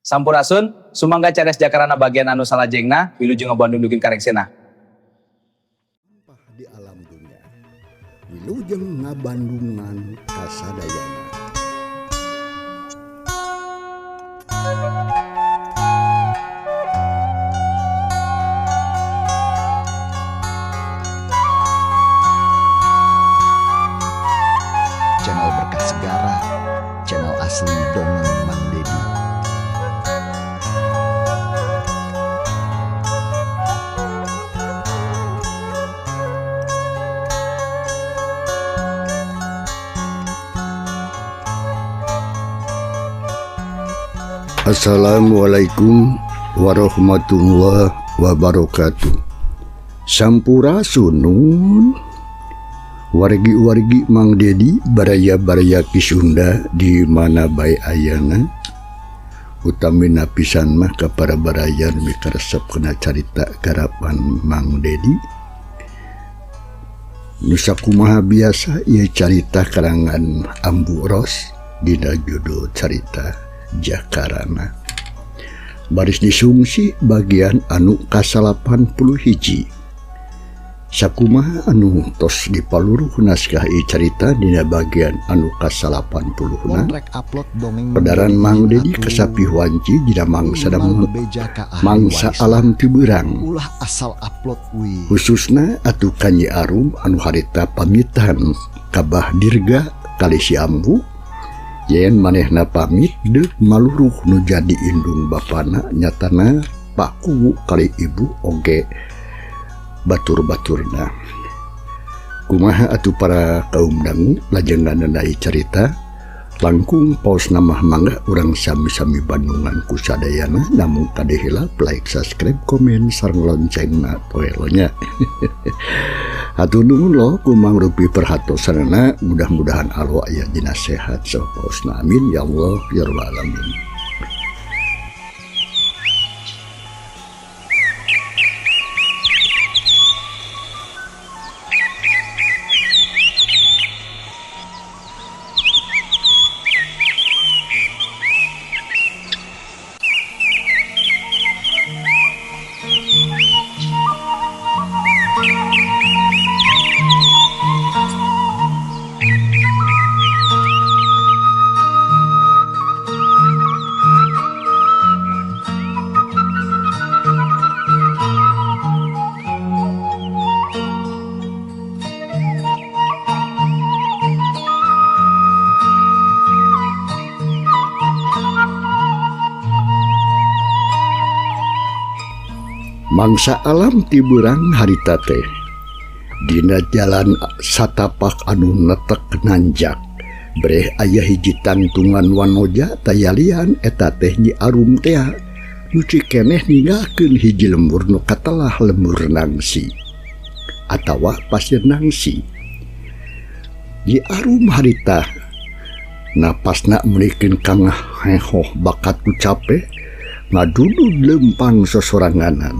Sampurasun, sumangga cares jakarana bagian anu salajengna, wilujeng ngabandung dugin kareksena. Di alam dunia, wilujeng ngabandungan kasadayana. Channel Berkah Segara, channel asli dongeng Mang Dedi. Assalamualaikum warahmatullahi wabarakatuh. Sampurasun wargi-wargi Mang Dedi baraya-baraya Kisunda di mana bae ayana utamina pisan mah ka para barayan mikaresep kena carita garapan Mang Dedi. Nusa kumaha biasa ieu carita karangan Ambu Ros dina judul carita Jakarana. Baris disungsi bagian anu ka-81. Sakumaha anu tos dipaluruh naskah ieu carita dina bagian anu ka-80na. Pedaran Mang Dedi kasapi wanci dina mangsa mangsa alam tibeurang. Ulah asal upload we. Khususna atuh ka Nyi Arum anu harita pamitan kabah dirga kali si Ambu. Yen manehna pamit deuk maluruh nu jadi indung bapana nyatana Pak Kuwu kali ibu oge batur-baturna. Kumaha atuh para kaum dangu lajengan nandai cerita langkung paus namah mangga urang sami-sami bandungan ku sadayana namun tadi heula like, subscribe, komen sareng loncengna poelonya. Atuh nuhun lo ku mangrupi perhatosanna mudah-mudahan Allah aya dina sehat sapausna amin ya Allah ya rabbal alamin. Mangsa alam tiburang harita teh dina jalan satapak anu netek nanjak breh aya hiji tangtungan wanoja tayalian eta teh Nyi Arum teh nu cikeneh ninggalkeun hiji lembur nu katelah lembur nangsi atawa pasir nangsi. Nyi Arum harita napasna meulikeun kangah hehoh bakat ku capek ngadudud lempang sosoranganan.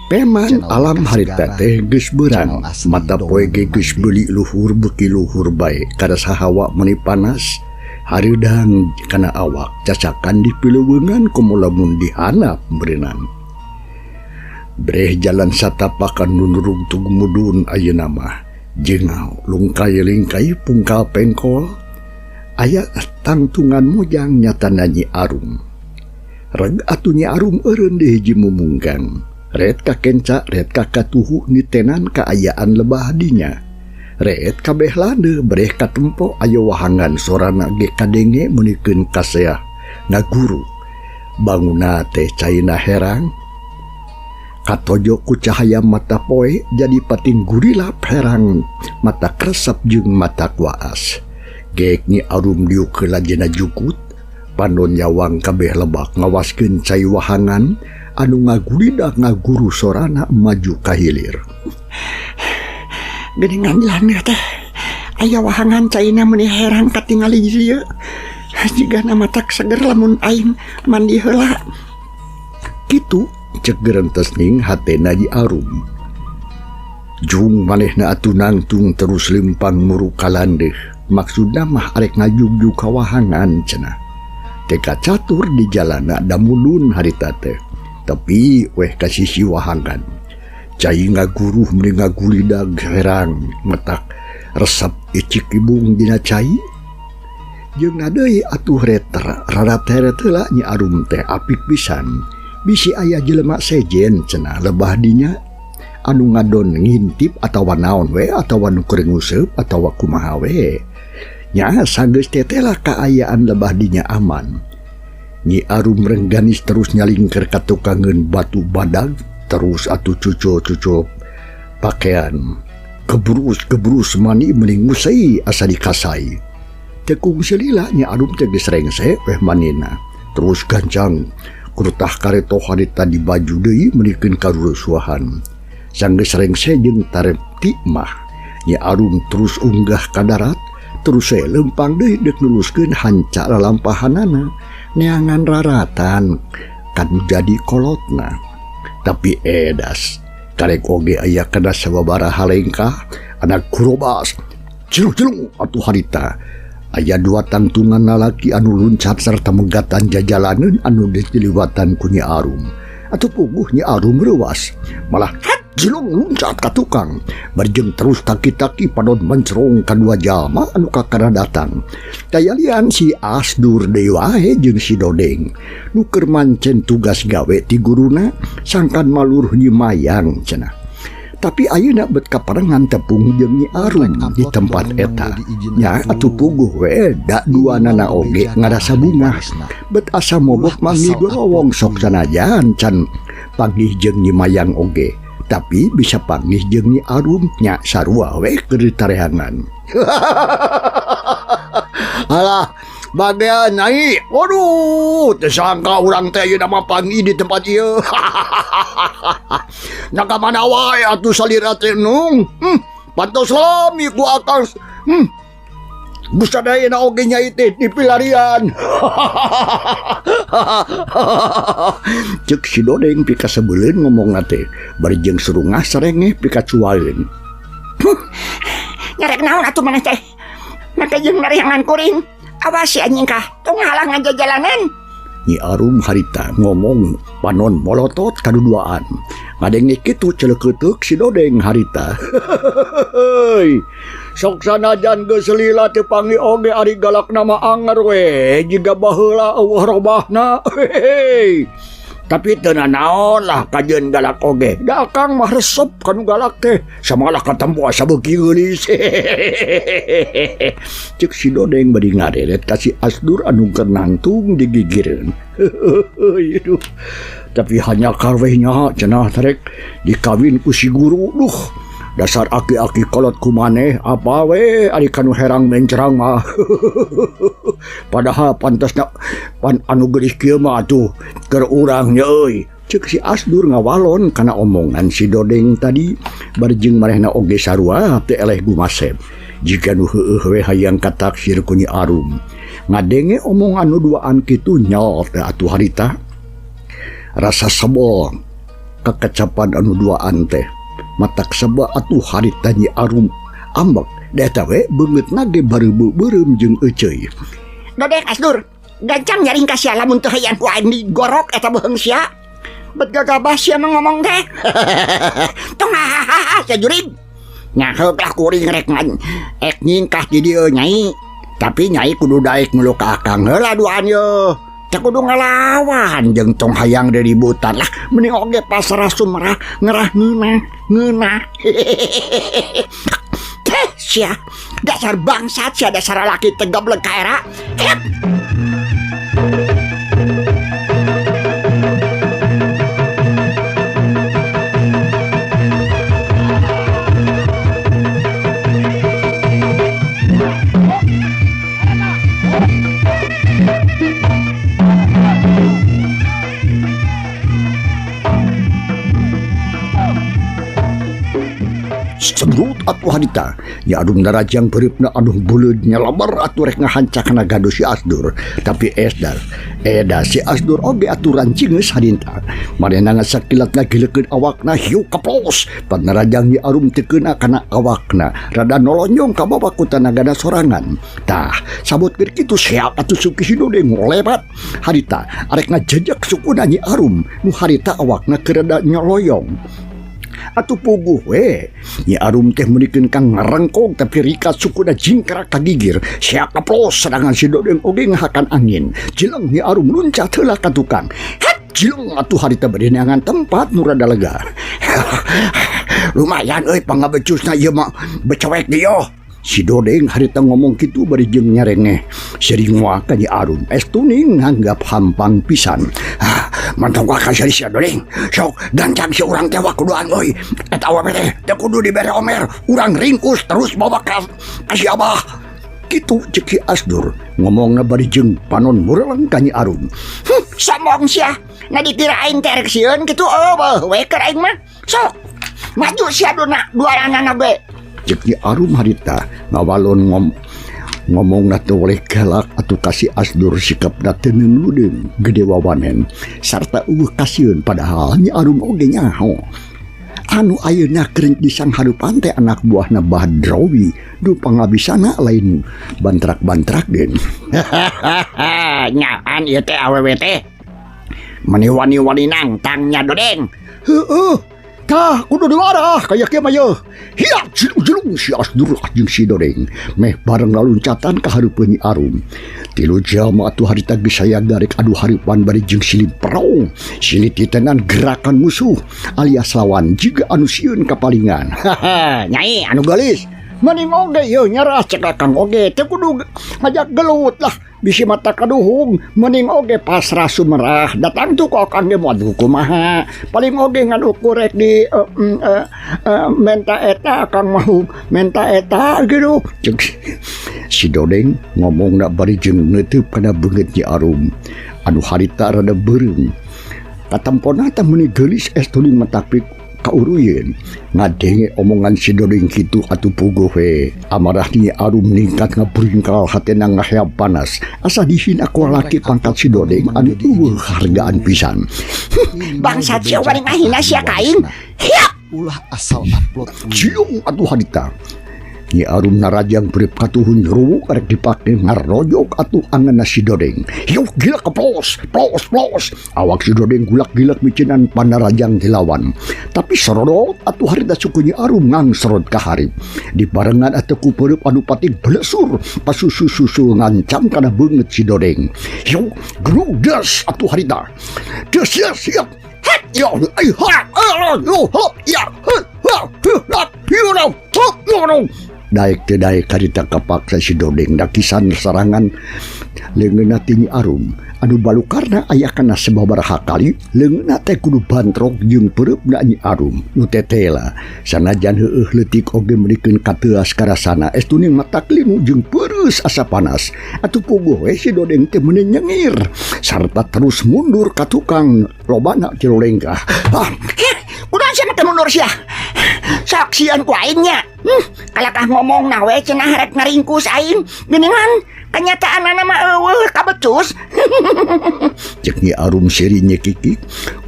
Peman alam harita teh geus beurang mata poe ge geus beuli luhur beuki luhur bae kada sahawa meuni panas hareudang kana awak cacakan dipileuweungan komo lamun dihanap beureunan. Breh jalan satapakan nunurung tugumudun ayeuna mah jeung lungkai-lingkai pungkal pengkol aya tangtungan mojang nyatana Nyi Arum. Reg atuh Nyi Arum eureun deui hiji mumunggang. Ret ka kenca, ret ka katuhu nitenan kaayaan lebah dinya. Ret kabeh lande breh katempo aya wahangan sorana ge kadenge meunikeun kaseah ngaguru. Banguna teh caina herang. Katojo ku cahaya mata poe jadi pating gurilap herang mata kresep jeung mata kuaas. Geek Nyi Arum diuk ke lajena jukut. Panon nyawang kabeh lebak ngawaskeun cai wahangan anu ngaguridak ngaguru sorana maju ka hilir. Geuningan lana teh aya wahangan caina meuni herang katingali ieu. Jigana matak seger lamun aing mandi heula. Kitu cek gerentes ning hatena Nyi Arum. Jung manehna atuh nangtung terus limpang muru kalandeh. Maksudna mah arek ngajugjug kawahangan cenah. teka catur di jalana da mulun harita teh. Tapi weh kasih siwahangan. Cai ngaguruh mending ngagulidag herang metak resep icik ibung dina cai. Jeung deui atuh reter rada teret heula Nyi Arum teh apik pisan. Bisi aya jelema sejen cenah lebah dinya anu ngadon ngintip atawa naon we atawa nu keur nguseup atawa kumaha we. Nya sageus teh lah kaayaan lebah dinya aman. Nyi Arum rengganis terus nyalingker ka tukangeun batu badag, terus atuh cucuk pakaian. Kebrus mani mending musai asa dikasai. Tekung selila Nyi Arum teh geus rengse weh manina. Terus gancang kurutah kareto harita di baju deui menikeun karusuhan. Sanggeus rengse jeung tarep ti mah. Nyi Arum terus unggah ka darat, terus lempang deui deuk nuluskeun hanca lalampahanana. Neangan raratan kan jadi kolotna. Tapi edas karek oge aya kana sababaraha lengkah anak kurobas cilung atuh harita aya dua tangtungan lalaki anu luncat serta menggatan jajalaneun anu diliwatan ku Nyi Arum. Atuh puguh Nyi Arum reuwas malah cilung luncat ka tukang barjeng terus taki-taki padon mencrong kadua jalma anu kakara datang. Tayalian si Asdur deui wae jeung si Dodeng nu keur mancen tugas gawe ti guruna sangkan maluruh Nyi Mayang cenah. Tapi ayeuna bet kaparengan tepung jeung Nyi Arum di tempat eta. Nya atuh puguh we da duanana oge ngarasa bungah bet asa mogok manggih gorowong sok sanajan can panggih jeung Nyi Mayang oge. Tapi bisa panggih jeung Nyi Arum nya sarua we keur ditarehangan. Alah bagian Nyai, waduh tersangka urang teh ayeuna mah panggih di tempat ieu. Naka mana wae atuh salira teh nung. Pantos lami ku akang. Busadayana oge Nyai teh di pilarian. Cek si Dodeng pika sebeuleun ngomongna teh barjeng surungah sarengeh pika cuaeun. Nyarek naon atuh maneh teh? Maka jeung nareangan kuring. Awas si anjing kah, tong halangan jalanan. Nyi Arum harita ngomong panon molotot kaduduaan. Ngadenge kitu celeukeuk si Dodeng harita. Heuy. Sok sanajan geus lila teu panggih oge ari galak nama anger we jiga baheula eueuh robahna. Heuy. Tapi teu naon lah kajeun galak oge. Da akang mah resep kanu galak teh. Samalah katempo asa beuki geulis. Cek si Dodeng bari ngareret ka si Asdur anu keur nangtung digigireun. Aduh. Tapi hanya karwehnya cenah tarek dikawin ku si guru. Duh. Dasar aki-aki kolot kumaneh apa we ari kanu herang mencerang mah. Padahal pantasna pan anu geulis kieu mah atuh keur urang nya euy. Ceuk si Asdur ngawalon kana omongan si Dodeng tadi barjeng marehna oge sarua teu eleh gumasep. Jika nu heueuh we hayang kataksir ku Nyi Arum. Ngadenge omongan nu duaan kitu nyol teh atuh harita. Rasa sebol kekecapan anu duaan teh. Matak seba atuh harita Nyi Arum ambek da eta we beungeutna ge bareubeum jeung euceuy. Dodeng Asdur, gancang nyaring ka sia lamun teu hayang ku aing digorok eta beheung sia. Bet gagabah sia ngomong teh. Tong hahaha sia jurig. Nya heuk lah kuring rek ek nyingkah di dieu Nyai. Tapi Nyai kudu daek mulu ka akang heula duaan yeuh. Teu kudu ngalawan jeung tong hayang diributan lah mending oge pasrah sumerah ngerah ngeunah. Teh sia dasar bangsat sia dasar laki teu goblok kaera. Semrut atuh harita Nyi Arum darajang beureup anu beuleud nyalabar atuh rek ngahancak kana gaduh si Asdur. Tapi esdar Eda si Asdur oge aturan cingeus harinta. Manehna sakilat ngagilekeun awakna hiu kaplos. Pan narajang Nyi Arum teu keuna kana awakna. Rada nolonyong ka bawah ku tanagana sorangan. Tah, sabot keur kitu siap atuh Suki Sidodeng ngolebat. Harita arek ngajejek sukuna Nyi Arum. Nu harita awakna keur rada nyoloyong. Atuh puguh we Nyi Arum teh meunikeun kang ngarengkong tapi rika sukuna jingkrak kagigir siap kaplos serangan Sidodeng oge ngahakan angin jileung Nyi Arum luncat heula ka tukang jileung atuh harita bade neangan tempat nu rada lega lumayan euy pangabecusna ieu mah becewek dieu Sidodeng harita ngomong kitu bari jeung nyarengeh sering moal ka Nyi Arum estuning nganggap hampang pisan mantap ka si Sidodeng sok gancang si urang teh wakuduan euy eta awewe teh teu kudu dibere omer urang ringkus terus bawa ka si Abah kitu ceuk si Asdur ngomongna bari jeung panon mureleng ka Nyi Arum Somong sia na dikira aing teh rek sieun kitu we keur aing mah sok maju sia dua anak ge cek Nyi Arum harita ngawalon ngomong na teu oleh galak atuh kasih Asdur sikapna teu neungludeng gede wawanen sarta eueuh kasieun padahal Nyi Arum oge nyaho anu ayeuna keur disang harupan teh anak buahna Badrawi du pangabisana lain bantrak-bantrak den nyaan ieu teh awewe teh mani wani-wani nangtang nya Dodeng heueuh tah kudu diwarah kaya kieu mah yeuh hiap jelung si Asdur jeung Sidodeng meh bareng laluncatan ka hareupeun Nyi Arum tilu jalma atuh harita geus aya garek adu hareupan bari jeung silih perong silih titenan gerakan musuh alias lawan jiga anu sieun kapalingan Nyai anu gelis maning oge yeuh nyarah cek Kang oge teu kudu ngajak gelut lah bisi mata kaduhung mending oge pasrah sumerah datang tuh kok Kang ge moal kumaha paling oge ngadukurek di menta eta Kang mau menta eta gitu cek Sidodeng ngomongna bari jeung neuteub kana beungeut Nyi Arum anu harita rada beureum katamponna teh meuni geulis estuning matapik kauruyeun ngadenge omongan Sidodeng kitu atuh puguh we amarah Nyi Arum ningkat ngabringkal hatena ngaheap panas asa dihina ku lalaki pangkat Sidodeng anu eueuh hargaan pisan bangsa sia bari ngahina sia kain hiap Ulah asal upload cium atuh hadita Nyi Arum narajang beureup katuhun ruwuk arek dipake ngarojog atuh angeunna Sidodeng. Yuk gila keplos, plos. Awak Sidodeng gulak-gilak micinan panarajang dilawan. Tapi serodot atuh harita suku Nyi Arum ngangserot ka harip. Dibarengan atuh ku peureup anu pating blesur pasusu-susu ngancam kana beungeut Sidodeng. Yuk grudes atuh harita. Des siap. Het yo ai ha yo hop ya daek teh daek karita kapaksa Sidodeng dakisan serangan leungeunna ti Nyi Arum anu balukarna aya kana sababaraha kali leungeunna teh kudu bantrok jeung peureupna Nyi Arum nu tetela sanajan heueuh leutik oge meurikeun kateuas karasana estuning mata klimu jeung peureus asa panas atuh puguh we Sidodeng teh meuni nyengir sarta terus mundur ka tukang lobana Cilolengkah kunaon sia teh mundur sia sok sieun ku aing nya kalakah ngomong na we cenah rek ngaringkus aing geuningan kenyataanna mah eueuh kabecus cek Nyi Arum seri nyekikik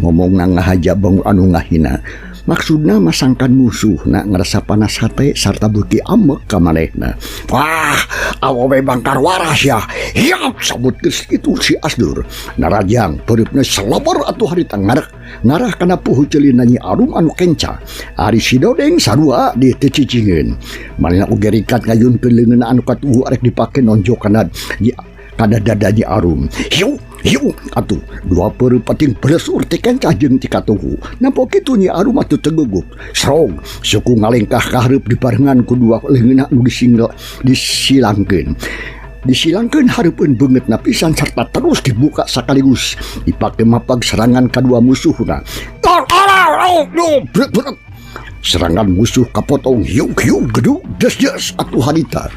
ngomongna ngahaja bangun anu ngahina maksudna masangkan musuh na ngerasa panas hate sarta beuki amek ka manehna wah awewe bangkar waras ya hiap sabut geus kitu si Asdur narajang peureupna seleber atuh harita ngarah kana puhu ceulina Nyi Arum anu kenca ari Sidodeng sarua di teu cicingeun manehna oge rikat ngayunkeun leungeunna anu katuhu arek dipake nonjok kana dada Nyi Arum hiu atuh dua peureum pating blesur ti kencah jeung ti katuhu nampo kitu Nyi Arum atuh teguguk srong suku ngalengkah ka hareup dibarengan ku dua leungeunna nu disilangkeun hareupeun beungeutna pisan sarta terus dibuka sakaligus dipake mapag serangan kadua musuhna serangan musuh kapotong hiu gedug des atuh harita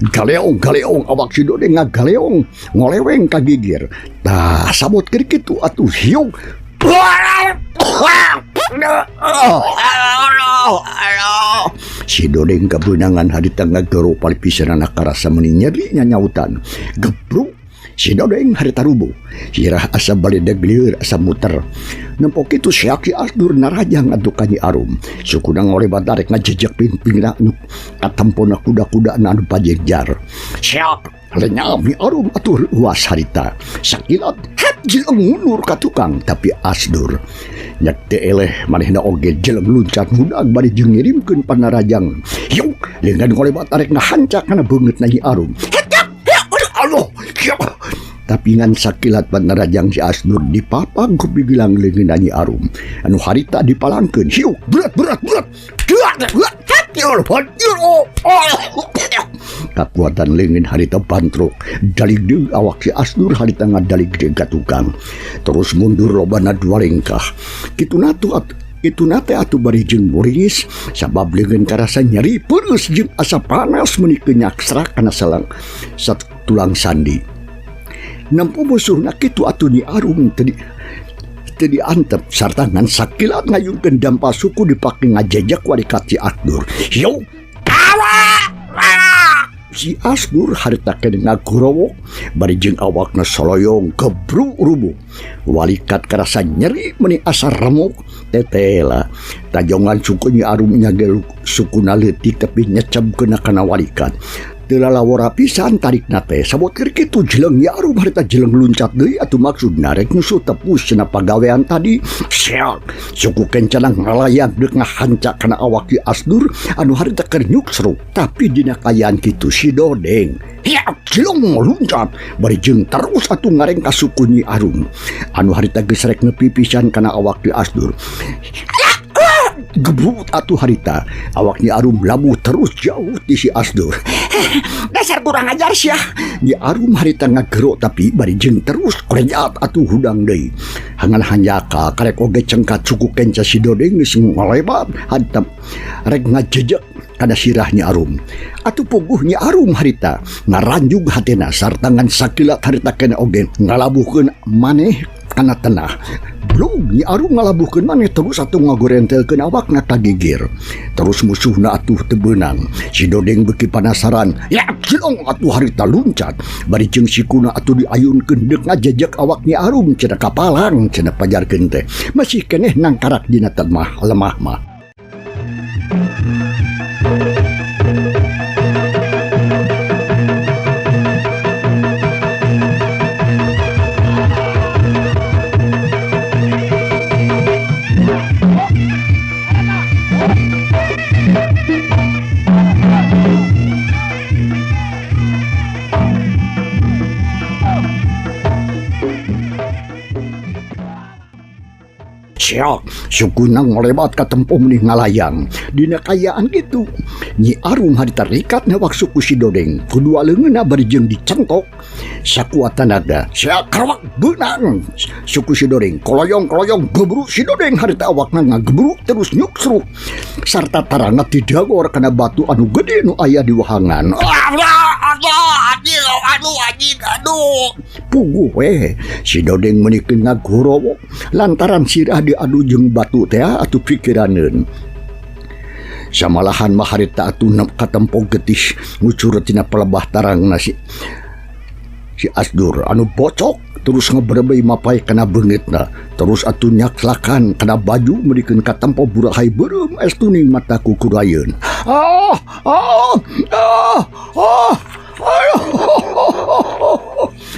galeong awak Sidodeng ngagaleong ngoleweng kagigir tah sabot keur kitu atuh hiu Sidodeng kabeunangan harita ngagero palipisanana karasa meuni nyeri nyautan gebruk Si Dodeng harita rubuh, sirah asa balidag lieur asa muter. Nempok itu siak si Asdur narajang atu ka Nyi Arum. Suku nang ngore badarek ngajejak ping-pingna anu katampona kuda-kuda anu pajegjar. Siak lenyam Nyi Arum atuh luas harita. Sakilat hat jeleng mundur ka tukang tapi Asdur nyak teu eleh manehna oge jeleng luncat mudag bari jeung ngirimkeun panarajang. Yuk leungan ngore badarek ngahancak kana beungeutna Nyi Arum. Allah, tapi ngan sakilat panarajang si Asdur dipapang ku pigilang leungeun Nyi Arum anu harita dipalangkeun. Hiu berat kakuatan leungeun harita bantruk dalig deui awak si Asdur harita ngadalig deui ka tukang terus mundur lobana dua langkah itu nate atuh bari jeung muringis sabab leungeun karasa nyeri peureuss jeung asa panas meuni kenyak serak kana satu tulang sandi. Nampu musuhna kitu atuh Nyi Arum teu diantep sarta ngan sakilat ngayungkeun dampa suku dipake ngajejak walikat si Asdur. Yo kawa si Asdur harita kene ngagurowok bari jeung awakna soloyong gebru rubuh. Walikat karasa nyeri meuni asa remuk tetela tajongan suku Nyi Arum nyagel sukuna leutik tapi nyecebkeun kana walikat. Telalawora pisan tarik nate sabot keur kitu jeleng Nyi Arum harita jeleng luncat deui atuh maksudna rek nyusul tepus cenah pagawean tadi. Sial suku kencanang ngalayang deuk ngahancak kana awak si Asdur anu harita keur nyuksruk tapi dina kayaan kitu si Dodeng ya jeleng luncat bari jeung terus atuh ngareng ka suku Nyi Arum anu harita geus rek nepi pisan kana awak si Asdur. Gebrut atuh harita awak Nyi Arum labuh terus jauh ti si Asdur. Dasar kurang ajar sia. Nyi Arum harita ngagero tapi bari jeung terus korejat atuh hudang deui. Hangan hanjaka karek oge cengkat suku kenca si Dodeng geus ngalebat hantam rek ngajejek kana sirah Nyi Arum. Atuh puguh Nyi Arum harita ngaranjug hatena sarta ngan sakilat harita kena oge ngalabuhkeun maneh kana tenah. Belum Nyi Arum ngalabuhkeun maneh terus atuh ngagorentelkeun awakna ka gigir. Terus musuhna atuh teu beunang. Si Dodeng beuki panasaran. Ya jeleng atuh harita luncat. Bari jeung sikuna atuh diayunkeun deuk ngajejek awak Nyi Arum cenah kapalang cenah pajarkeun teh. Masih keneh nangkarak dina temah lemah mah. Siak, suku nang ngelebat ka tempo menih ngalayang. Dina kayaan gitu, Nyi Arum harita rikat nawak suku si Dodeng. Kedua leungeunna bari jeung dicentok. Sakuat tenaga, siak karawak beunang. Suku si Dodeng koloyong-koloyong gebruk si Dodeng harita awakna ngagebruk terus nyuksruk. Sarta tarangna tidagor kana batu anu gede nu aya di wahangan. Aduh. Puguh we, si Dodeng meunikeun ngagorowok lantaran sirah diadu jeung batu teh atuh pikiraneun. Samalahan mah harita atuh katempo getih ngucur tina pelebah tarangna si Asdur anu bocok terus ngebrebei mapai kana beungeutna terus atuh nyaklakan kana baju merikeun katempo burahay beureum estuning mata kukurayeun.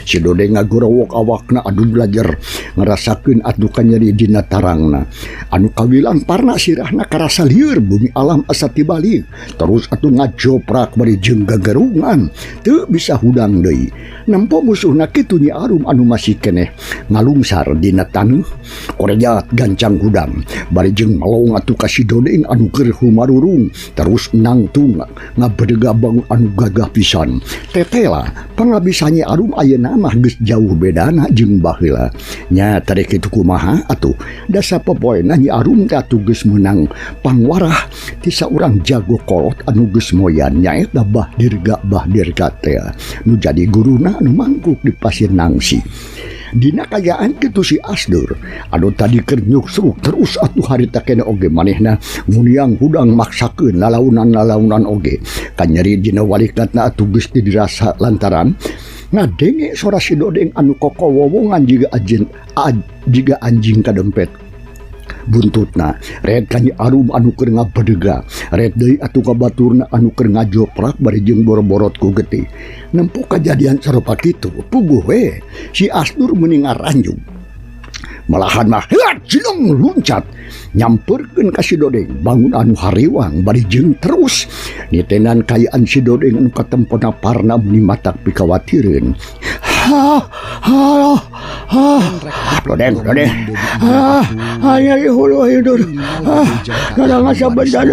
Si Dodeng ngagorowok awakna adu belajar ngerasakeun atuh nyeri dina tarangna anu kawilan parna sirahna karasa lieur bumi alam asa tibalik terus atuh ngajoprak bari jeung gagarungan teu bisa hudang deui. Nampo musuhna kitu Nyi Arum anu masih keneh ngalungsar dina taneuh korejat gancang hudang bari jeung malong atuh ka si Dodeng anu keur humarurung terus nangtung ngabedega bangun anu gagah pisan. Tetela pangabisa Nyi Arum ayeuna mah geus jauh bedana jeung baheula. Nya tadi kitu kumaha atuh da sapopoena Nyi Arum teh atuh geus meunang pangwarah ti saurang jago kolot anu geus moyan nyaeta Bah Dirga teh nu jadi guruna anu mangkuk di Pasir Nangsi. Dina kayaan kitu si Asdur anu tadi keur nyuksruk terus atuh harita kene oge manehna muniang hudang maksakeun lalaunan oge kanyeri dina walikatna atuh geus dirasa lantaran ngadenge suara si Dodeng anu kokowowongan jiga anjing kadempet. Buntutna red ka Nyi Arum anu keur ngabedega, red deui atuh ka baturna anu keur ngajoprak bari jeung boro-borot ku getih. Nempo kajadian sarupa kitu puguh we si Asdur meuni ngaranjung. Malahan mah cilong luncat nyamperkeun ka si Dodeng bangun anu hariwang bari jeung terus nitenan kayaan si Dodeng anu katempona parna muni matak pikawatireun. Dodeng ayo hulu ayo dur kadang asa benda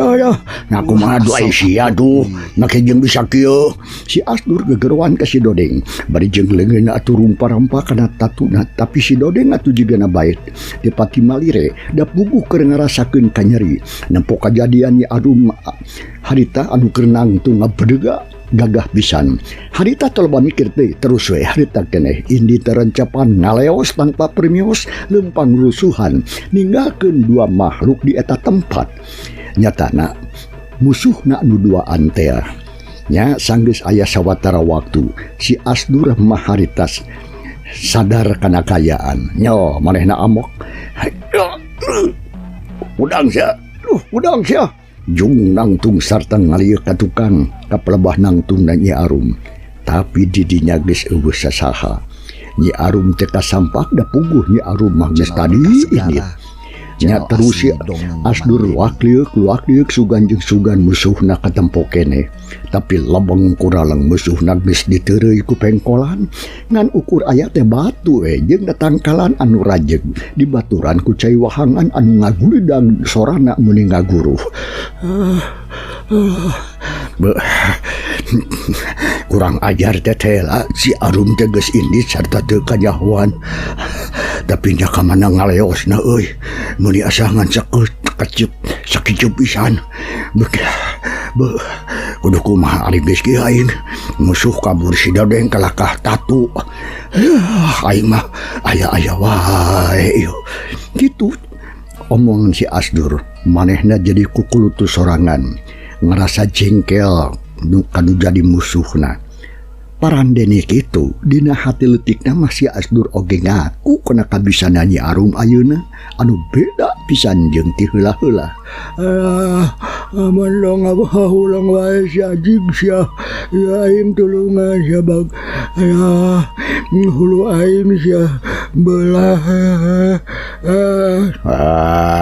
nah kumaha doa sia tuh make jeung bisa kieu si Asdur gegeruan ka si Dodeng bari jeung leungeunna atuh rumpa-rampa kana tatuna tapi si Dodeng atuh jigana baik dipati malire da puguh keur ngarasakeun kanyeri nempo kajadian Nyi Arum harita anu keur nangtung ngabedega gagah pisan. Harita toloba mikir teh terus we harita keneh indi terencapan ngaleos tanpa permios lempang rusuhan ninggalkeun dua makhluk di eta tempat. Nyatana musuhna anu duaan teh nya sanggeus aya sawatara waktu si Asdur mah haritas sadar kana kayaan nyo manehna amok udang sia Jung nangtung sarta ngalieu ka tukang kapelebah nangtung Nyi Arum tapi didinya geus eueuh sasaha. Nyi Arum teh kasampak da puguh Nyi Arum mah geus tadi ini nya terus si Asdur luak-liuk sugan jeung sugan musuhna katempo keneh tapi lebeng kuraleng musuhna geus diteureuy ku pengkolan ngan ukur aya teh batu jeung datangkalan anu rajeg dibaturan ku cai wahangan anu ngagulidang sorana muni ngaguruh. Kurang ajar tetela si Arum teh geus indit sarta teu kanyahoan tapi nya ka mana ngaleosna euy muni asa ngan sakicup pisan kudu kumaha ari geus kieu aing musuh kabur si Dodeng kalakah tatu aing mah aya wae gitu omongan si Asdur manehna jadi kukulutu sorangan ngerasa jengkel kanu jadi musuhna. Parandene kitu dina hati leutikna masih Asdur oge ngaku kana kabisana Nyi Arum ayeuna anu beda pisan jeung ti heula-heula. Aman dong ulang wae si ajig sia ya aing tulungan sia bag hulu aing sia belah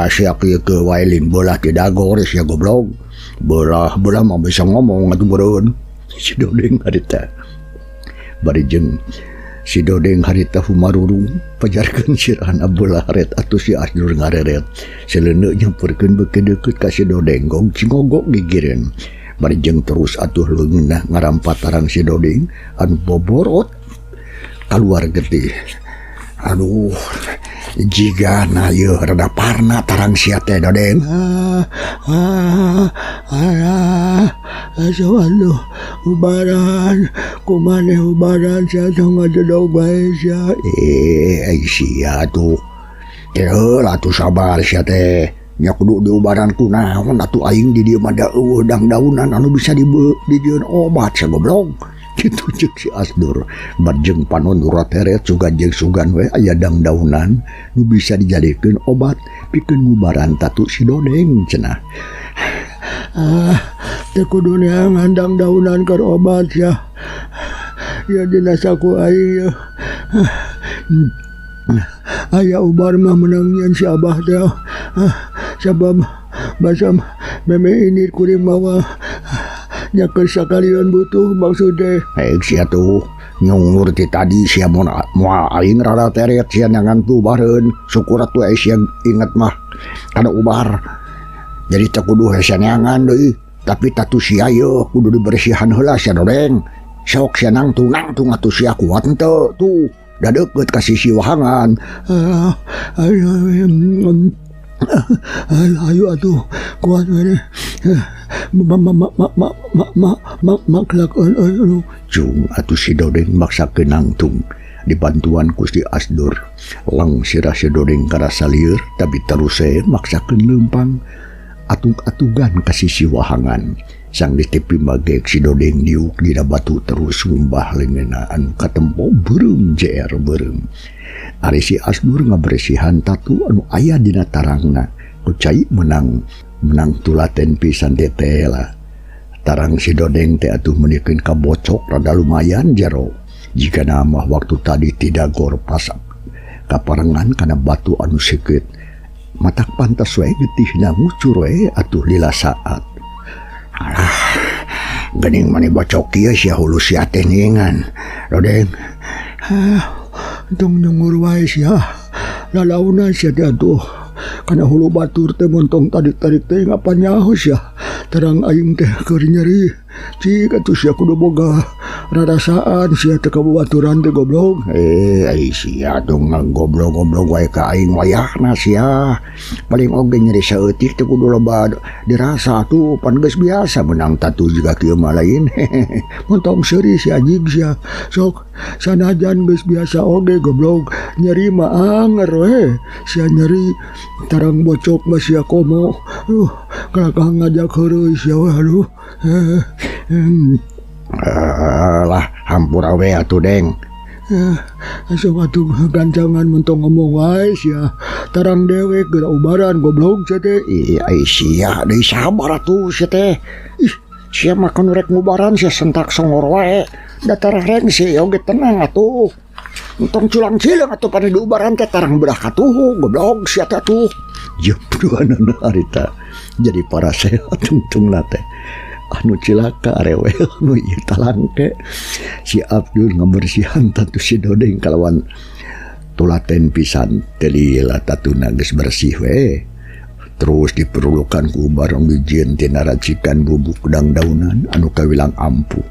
sia kieu wae lim belah ti dagor sia goblok belah mah bisa ngomong atuh beureun si Dodeng harita bari jeung si Dodeng harita humarurung pajarkeun sirahna belah ret atuh si Asdur ngareret seleuneu nyamperkeun beukeun deukeut ka si Dodeng gong cingogok gigireun bari jeung terus atuh leungeunna ngarampat tarang si Dodeng anu boborot kaluar getih. Aduh jiga na yeuh rada parna tarang sia teh Dodeng. Aduh ubaran kumaneh ubaran sia ngajodog bae sia. Sia tuh teu lah tuh sabar sia teh nya kudu diubaran ku naon atuh aing di dieu mah da eueuh dang-daunan anu bisa dijieun obat sia goblok. Kitu ceuk si Asdur barjeng panon urat heret sugan jeung sugan we aya dang-daunan nu bisa dijadikeun obat pikeun ngubaran tatu si Dodeng cenah. Teu kudu neangan dang-daunan keur obat ya. Ya dina saku aing ya. Aya ubar mah menang nyan si Abah teh. Sabab basam meme ini kuring mawa nya keur sakalian butuh maksudnya sia tuh nyungur ti tadi sia moal aing rada teret sia nangan tubareun syukur atuh sia inget mah kada ubar jadi teu kudu sia neangan deui tapi tatu sia yeuh kudu dibersihan heula sia Dodeng sok sia nangtung atuh sia kuat henteu tuh da deukeut ka sisi wahangan. Ayo atuh kuat we maklak Jung atuh si Dodeng maksakeun nangtung dibantuan ku si Asdur lang sirah si Dodeng karasa lieur tapi terus maksakeun leumpang atug-atugan ka sisi wahangan Sang di tepi magek si Dodeng diuk dina batu terus ngumbah leungeunna anu katempo beureum jeer beureum. Ari si Asdur ngaberesihan tatu anu aya dina tarangna ku cai menang tulaten pisan teteh lah. Tarang si Dodeng teh atuh meunikeun kabocok rada lumayan jero. Jika nama waktu tadi tidak gorpas kaparengan kana batu anu seukeut matak pantas wae getihna ngucur wae atuh lila saat. Alah, geuning maneh bocok kieu sia hulu sia teh ningan. Dodeng. Tong nyungur wae sia. Lalauna sia teh atuh. Kana hulu batur teh montong tarik-tarik teh ngapanyaho sia. Terang aing teh keur nyeri. Cik atuh sia kudu boga rarasaan sia teh kabaturan teh goblok. Ai sia dong goblok-goblok wae ka aing wayahna sia. Paling oge nyeri saeutik teh kudu loba dirasa tuh pan geus biasa menang tatu juga kieu mah lain. Montong seuri si anjing sia. Sok sanajan geus biasa oge goblok nyeri mah anger we. Sia nyeri tarang bocok mah sia komo. Kelakah ngajak heureuy sia we aduh. Lah hampura we atuh Deng. Sok atuh gancangan mentong ngomong wae sia. Tarang dewek geura ubaran goblok sia teh. Ai sia deui sabar atuh sia teh. Ih, sia mah kan rek ngubaran sia sentak songor wae. Da tarareng sia oge tenang atuh. Entong culang cileung atuh pada diubaran teh tarang bedah katuh goblok sia teh atuh. Jepduanana harita jadi para sehat tungtungna teh. Anu cilaka rewel anu ieu talangke si Abdul ngabersihan tatu si Dodeng kalawan tulaten pisan teh lila tatuna geus bersih we. Terus diperlukan ku barang bijieun tina racikan bubuk dangdaunan anu kawilang ampuh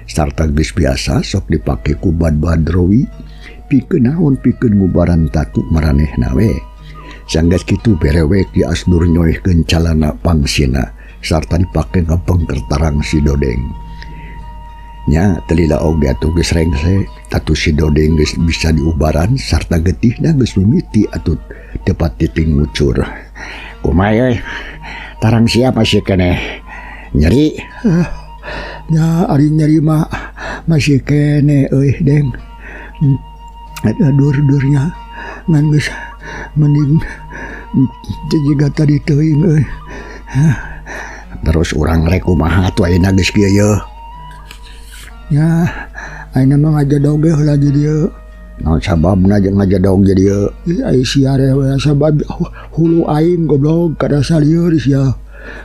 sarta geus biasa sok dipake ku Badrowi pikeun naon pikeun ngubaran tatu maranehna we. Sanggeus kitu berewek di Asdur nyoehkeun calana pangsina sarta dipake ngabengker tarang si Dodeng. Nya telila oge atuh geus rengse tatu si Dodeng geus bisa diubaran sarta getihna geus mimiti atuh tepat titing ngucur. Kumaha tarang sia masih keneh nyeri? Nya ari nyeri mah masih keneh euy Deng. Ada dur-durnya ngan geus mending jiga tadi teuing euy. Terus urang rek kumaha atuh ayeuna geus kieu ye? Ya, ayeuna mah ngajadog ge heula di dieu. Naon sababna jeung ngajadog di dieu? Ai sia rewe sabab hulu aing goblok kada salieur sia.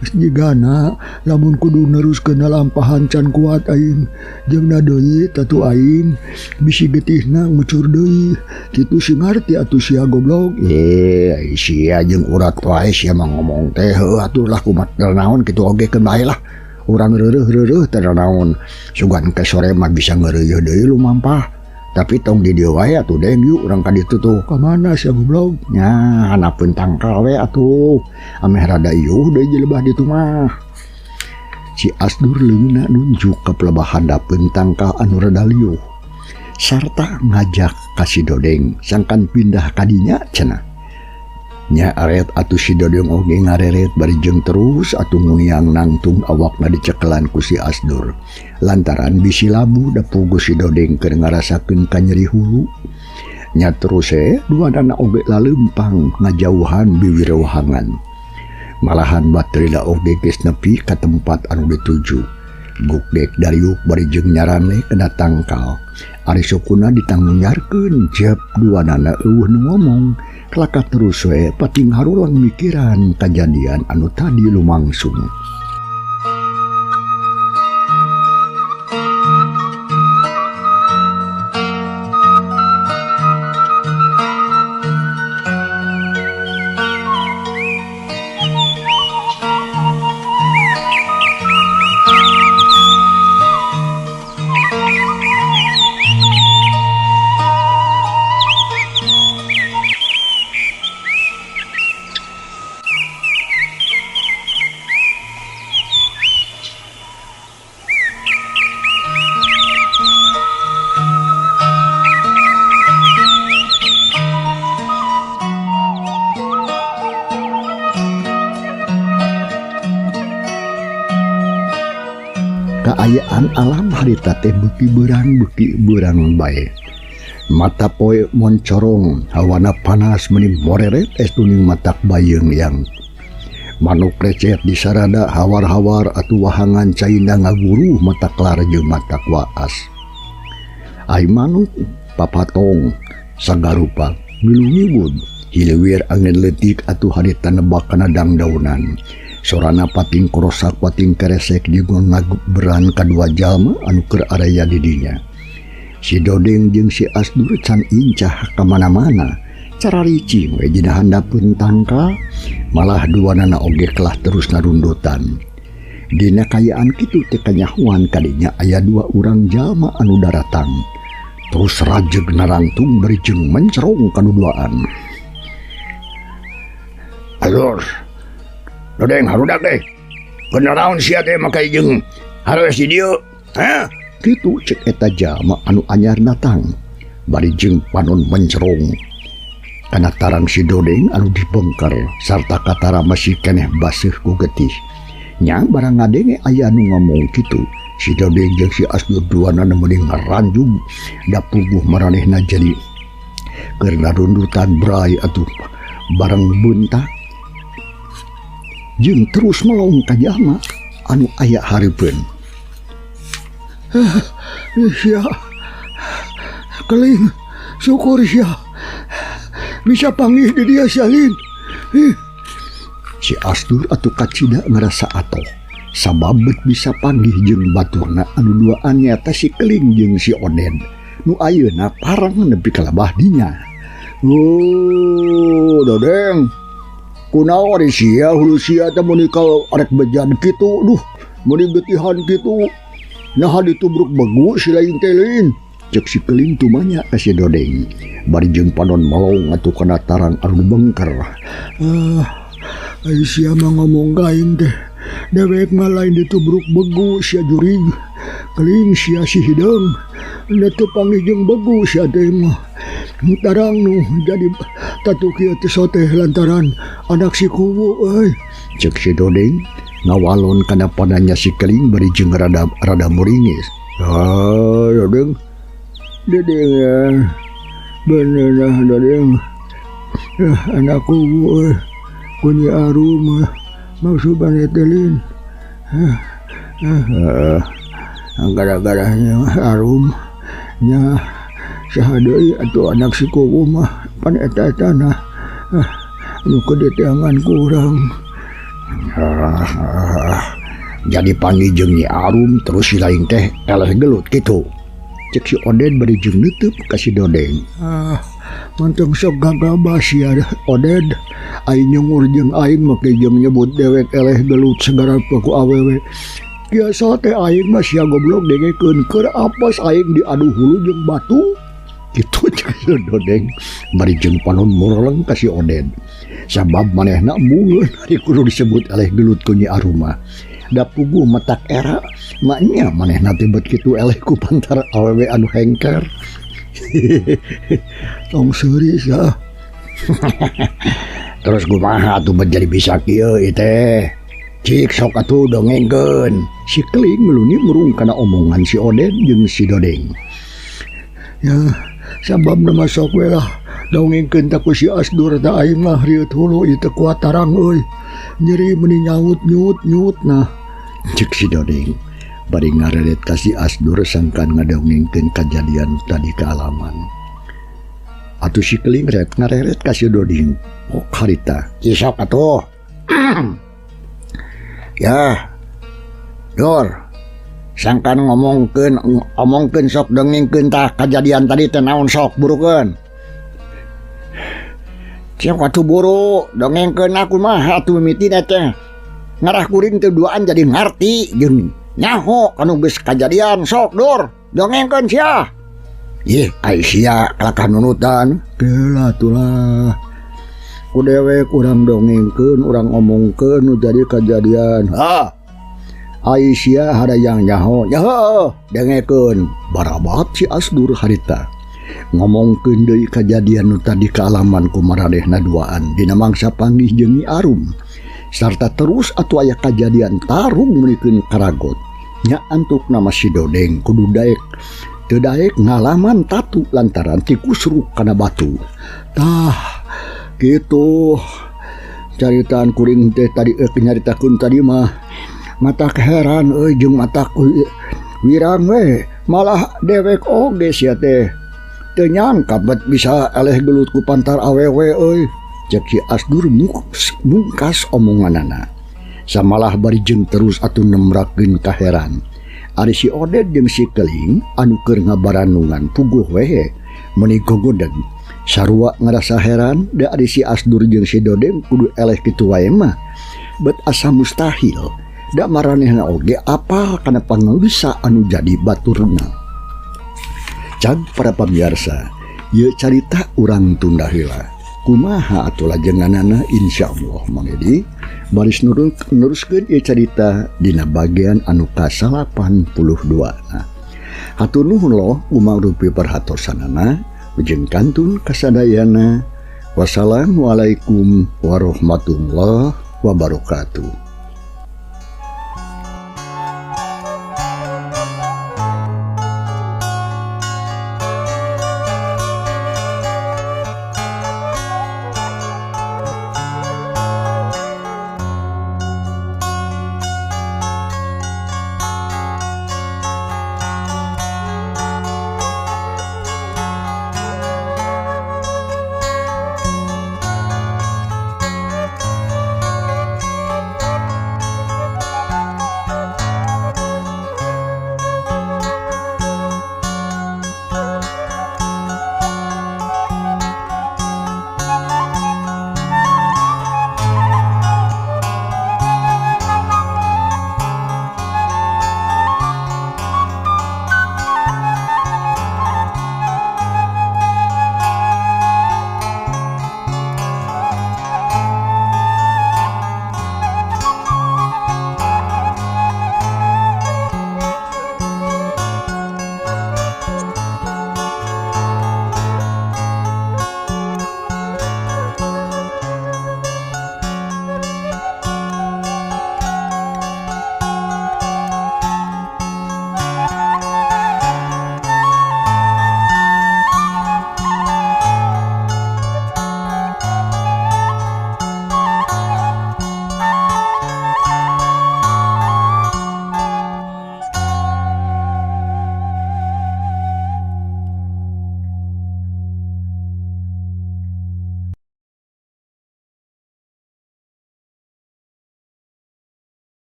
Geus jigana lamun kudu neruskeun lampahan can kuat aing. Jeung deui tatu aing bisi getihna ngucur deui. Kitu si ngarti atuh sia goblok. Ai sia jeung urat wae sia mah ngomong teh heuh atuh lah kumat naon kitu oge keun bae lah. Urang reureuh teh naon. Sugan ke sore mah bisa ngeureuyeuh deui lumampah. Tapi tong di dieu wae atuh Deng yuk urang ka ditu tuh. Ka mana sia goblok? Nya hanapeun tangkal we atuh. Ameh rada ieuh deui jelebah ditu mah. Si Asdur leungeunna nunjuk ka pelebahan dapeun tangkal anu rada liuh. Sarta ngajak ka si Dodeng sangkan pindah kadinya cenah. Nya aret atuh si Dodeng oge ngareret bari jeung terus atuh ngungiang nangtung awakna dicekelan ku si Asdur. Lantaran bisi labu da puguh si Dodeng keur ngarasakeun ka nyeri hulu. Nya terus duanana oge laleumpang ngajauhan biwireuhangan. Malahan baterila oge geus nepi ka tempat anu dituju. Gukdek dariuk bari jeung nyarane kena tangkal. Ari sukuna ditangnyarkeun jep duanana eueuh nu ngomong. Kelaka terus we pating harulang mikiran kejadian anu tadi lumangsung. kaayaan alam harita teh beuki beurang bae. Mata poe moncorong hawana panas meni moreret estuning matak bayeung yang manuk recet di sarada hawar-hawar atuh wahangan caina ngaguru matak lar jeung matak waas. Ai manuk papatong sagarupa ngilu-ngiwud hileuwir angin leutik atuh harita nebak kana dangdaunan. Sorana pating korosak pating keresek jeung ngagubran kadua jalma anu keur araya di dinya. Si Dodeng jeung si Asdur can incah ka mana-mana. Cara ricing we dina handapeun tangka, malah duanana oge kelah terus ngarundutan. Dina kayaan kitu teh kanyahuan kadinya aya 2 urang jalma anu daratang. Terus rajeg narangtung berijeng mencerong kaduduaan. Alor, Dodeng harudak deh. Kenaraon sia teh make jeung hareus di dieu? Hah? Kitu cek eta jalma anu anyar datang. Bari jeung panon mencerong. Kana tarang si Dodeng anu dibengker sarta katara masih keneh baseuh ku getih. Nya barang ngadenge aya anu ngomong kitu. Si Dodeng jeung si Asdur duana meuning ngaranjung da puguh maranehna jadi keur narundutan brai atuh bareng buntak. Jeung terus melong ka jalma anu aya hareupeun. Sia keling syukur sia bisa panggih di dia salin. Si Asdur atuh kacida ngerasa atoh sababet bisa panggih jeung baturna anu duaan nyata si keling jeung si Oded nu ayeuna parang nepi ka labah dinya. Oh Dodeng kunaon ari sia hulu sia teh mun arek bejan kitu duh mun getihan kitu nah ditubruk begu si lain telin cek si keling tumanya ka si Dodeng bari jeung panon melong atuh kana tarang anu bengker. Ai sia mah ngomong gaing teh dewek mah lain ditubruk begu sia jurig keling sia si hidung da teu panggih jeung begu sia teh mah tarang nu jadi tatu kieu teh soteh lantaran anak si kuwu euy cek si Dodeng ngawalon kana pananya si keling bari jeung rada muringis. Dodeng Dedeng ya bener dah Dodeng anakku kunyi arum maksud banetelin gara-garanya arum nya sahadei atau anak si kuwu mah pan eta nah anu kedeteangan kurang. Jadi panggil jeung Nyi Arum terus si lain teh eleh gelut gitu. Cek si Oded bari jeung neuteub ka si Dodeng. Manteng sok gagabah sia Oded. Aing nyungur jeung aing make jeung nyebut dewek eleh gelut segara ku awewe. Biasa teh aing mah sia goblok dengekeun keur apes aing diadu hulu jeung batu. Kitu cek si Dodeng bari jeung panon mureleng ka si Oded. Sabab manehna mungeun ari kudu disebut eleh gelut ku Nyi Arum mah. Da puguh matak era maknya manehna teh bet kitu eleh ku pantar awewe anu hengker. Tong seuris ya. Terus kumaha atuh bet jadi bisa kieu ieu teh? Cik sok atuh dongengkeun. Si keling meluni murung kana omongan si Oded jeung si Dodeng. Ya, sababna mah sok we lah. Dongengkeun ta ku si Asdur ta aing mah rieuh hulu ieu teh kuat tarang euy. Nyeri meni nyaut nyut nah. Cek si Dodeng bari ngaredet ka si Asdur sangkan ngadongengkeun kajadian tadi ke alaman. Atuh si keling ngareret ka si Dodeng. Oh harita. Kisok atuh. Ya. Dor. Sangkan ngomongkeun sok dongengkeun tah kajadian tadi teh naon sok burukeun. Siapa tuh buru dongengkeun aku mah atuh mimitina teh ngarah kuring teu duaan jadi ngarti jeung nyaho anu geus kajadian sok Dur dongengkeun sia. Ih ai sia kalakah nunutan geula atulah ku dewek urang dongengkeun urang ngomongkeun nu jadi kajadian. Ai sia hadayang nyaho dengekeun barabat si Asdur harita ngomongkeun deui kajadian nu tadi ka alaman ku maranehna duaan dina mangsa panggih jeung Nyi Arum sarta terus atuh aya kajadian tarung meunikeun karagot nya antuk nama si Dodeng kudu daek teu daek ngalaman tatu lantaran tikus ruk kana batu. Tah gitu caritaan kuring teh tadi nyaritakeun tadi mah mata heran jeung mata wirang we malah dewek oge sia teh teu nyangka bet bisa eleh gelut ku pantar awewe cek si Asdur mungkas omonganana. Samalah bari jeung terus atuh nemrakeun kaheran. Ari si Oded jeung si Keling anu keur ngabaranungan puguh we meuni gogodeg. Sarua ngarasa heran da ari si Asdur jeung si Dodeng kudu eleh kitu wae mah. Bet asa mustahil da maranehna oge apal kana pangalusa anu jadi baturna. Cag para pamirsa, ieu carita urang tunda heula. Kumaha atuh lajenganana insyaallah mangedi baris nuruskeun ieu carita dina bagian anu ka-82. Nah, hatur nuhun loh umangrupi perhatosanana jeung kantun kasadayana. Wassalamualaikum warahmatullahi wabarakatuh.